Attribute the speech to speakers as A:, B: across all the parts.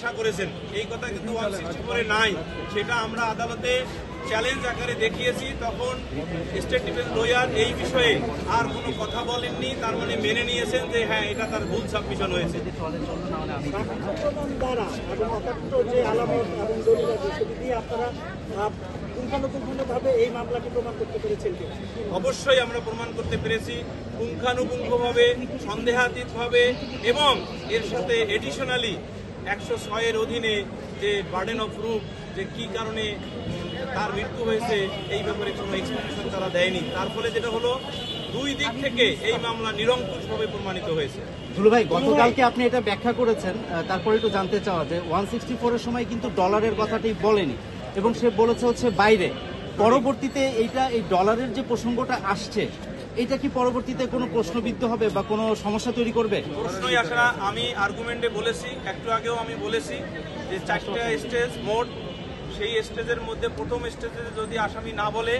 A: আশা করেছেন, এই কথা কিন্তু 164 নাই। সেটা আমরা আদালতে চ্যালেঞ্জ আকারে দেখিয়েছি। তখন স্টেট ডিফেন্স লয়ার এই বিষয়ে আর কোনো কথা বলেননি, তার মানে মেনে নিয়েছেন যে হ্যাঁ এটা তার ভুল সাবমিশন হয়েছে।
B: যে আলামত এবং দলিল আছে সেটি দিয়ে আপনারা পুঙ্খানুপুঙ্খভাবে এই মামলাটি প্রমাণ করতে পেরেছেন কিনা?
A: অবশ্যই আমরা প্রমাণ করতে পেরেছি পুঙ্খানুপুঙ্খভাবে, সন্দেহাতীতভাবে, এবং এর সাথে এডিশনালি 106-এর অধীনে যে বার্ডেন অফ প্রুফ, যে কি কারণে তার মৃত্যু হয়েছে এই ব্যাপারে কোনো এক্সপ্লেনেশন তারা দেয়নি। তার ফলে যেটা হলো, দুই দিক থেকে এই মামলা নিরঙ্কুশভাবে প্রমাণিত হয়েছে।
C: দুলু ভাই, গতকালকে আপনি এটা ব্যাখ্যা করেছেন, তারপরে একটু জানতে চাওয়া যে 164-এর সময় কিন্তু ডলারের কথাটি বলেনি এবং সে বলেছে হচ্ছে বাইরে। পরবর্তীতে এই ডলারের যে প্রসঙ্গটা আসছে, এটা কি পরবর্তীতে কোনো প্রশ্নবিদ্ধ হবে বা কোনো সমস্যা তৈরি করবে?
A: প্রশ্নই আসে না। আমি আর্গুমেন্টে বলেছি, একটু আগেও আমি বলেছি যে 4টা স্টেজ মোট, সেই স্টেজের মধ্যে প্রথম স্টেজে যদি আসামি না বলে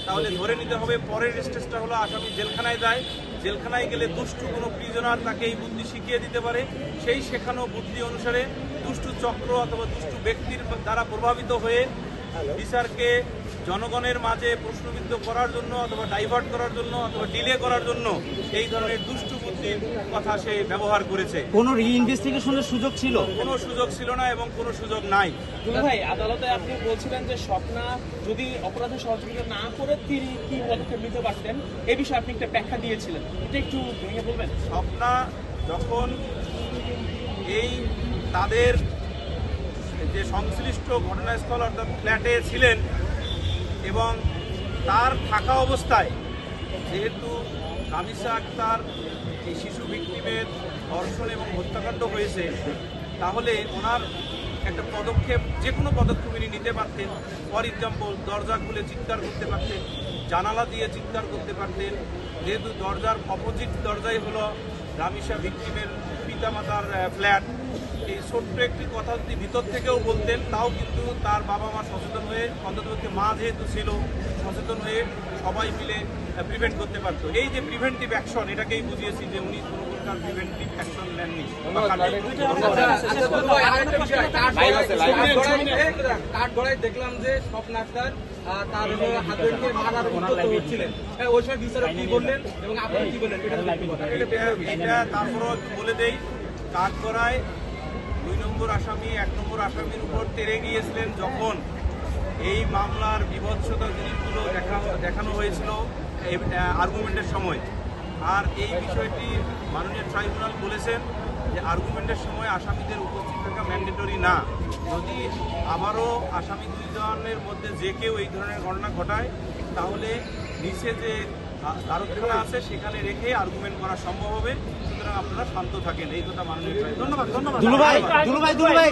A: তাহলে ধরে নিতে হবে পরের স্টেজটা হলো আসামি জেলখানায় যায়। জেলখানায় গেলে দুষ্টু কোনো প্রিজনার তাকে এই বুদ্ধি শিখিয়ে দিতে পারে। সেই শেখানো বুদ্ধি অনুসারে দুষ্টু চক্র অথবা দুষ্টু ব্যক্তির দ্বারা প্রভাবিত হয়ে বিচারকে জনগণের মাঝে প্রশ্নবিদ্ধ করার জন্য অথবা ডাইভার্ট করার জন্য অথবা ডিলে করার জন্য এই ধরনের দুষ্টু বুদ্ধির কথা সে ব্যবহার করেছে।
C: কোনো রিইনভেস্টিগেশনের সুযোগ ছিল?
A: কোনো সুযোগ ছিল না এবং কোনো সুযোগ নাই।
D: ভাই, আদালতে আপনি বলছিলেন যে স্বপ্না যদি অপরাধে সহযোগিতা না করে তিনি কি পদক্ষেপ নিতে পারতেন, এই বিষয়ে আপনি একটা ব্যাখ্যা দিয়েছিলেন, এটা একটু ভেঙে বলবেন?
A: স্বপ্না যখন এই তাদের যে সংশ্লিষ্ট ঘটনাস্থল অর্থাৎ ফ্ল্যাটে ছিলেন এবং তার থাকা অবস্থায় যেহেতু রামিসা আক্তার এই শিশু ভিকটিমের ধর্ষণ এবং হত্যাকাণ্ড হয়েছে, তাহলে ওনার একটা পদক্ষেপ, যে কোনো পদক্ষেপ উনি নিতে পারতেন। ফর এক্সাম্পল, দরজা খুলে চিৎকার করতে পারতেন, জানালা দিয়ে চিৎকার করতে পারতেন। যেহেতু দরজার অপোজিট দরজাই হলো রামিসা ভিকটিমের পিতামাতার ফ্ল্যাট, এই ছোট্ট একটি কথা যদি ভিতর থেকেও বলতেন, তাও কিন্তু তার বাবা মা সচেতন হয়ে, অন্ততপক্ষে মা যেহেতু ছিল সচেতন হয়ে, সবাই মিলে প্রিভেন্ট করতে পারত। এই যে প্রিভেন্টিভ অ্যাকশন, এটাকেই বুঝিয়েছি যে উনি কোনো প্রকার প্রিভেন্টিভ অ্যাকশন নেননি।
E: কাঠগড়ায় দেখলাম যে স্বপ্না আক্তার তার হাজবেন্ডকে মারার উদ্যত হচ্ছিলেন, ওই সময় বিচারক কি বললেন এবং আপনি কি বললেন?
A: এটা তারপরও একটু বলে দেই, কাঠগড়ায় 2 নম্বর আসামি 1 নম্বর আসামির উপর তেড়ে গিয়েছিলেন যখন এই মামলার বিভৎসতা জিনিসগুলো দেখানো হয়েছিল আর্গুমেন্টের সময়। আর এই বিষয়টি মাননীয় ট্রাইব্যুনাল বলেছেন যে আর্গুমেন্টের সময় আসামিদের উপস্থিত থাকা ম্যান্ডেটরি না। যদি আবারও আসামি 2 জনের মধ্যে যে কেউ এই ধরনের ঘটনা ঘটায়, তাহলে নিচে যে আদালতখানা আছে সেখানে রেখে আর্গুমেন্ট করা সম্ভব হবে। সুতরাং আপনারা শান্ত থাকেন, এই কথা মাননীয় ট্রাইব্যুনাল।
C: ধন্যবাদ। দুলু ভাই,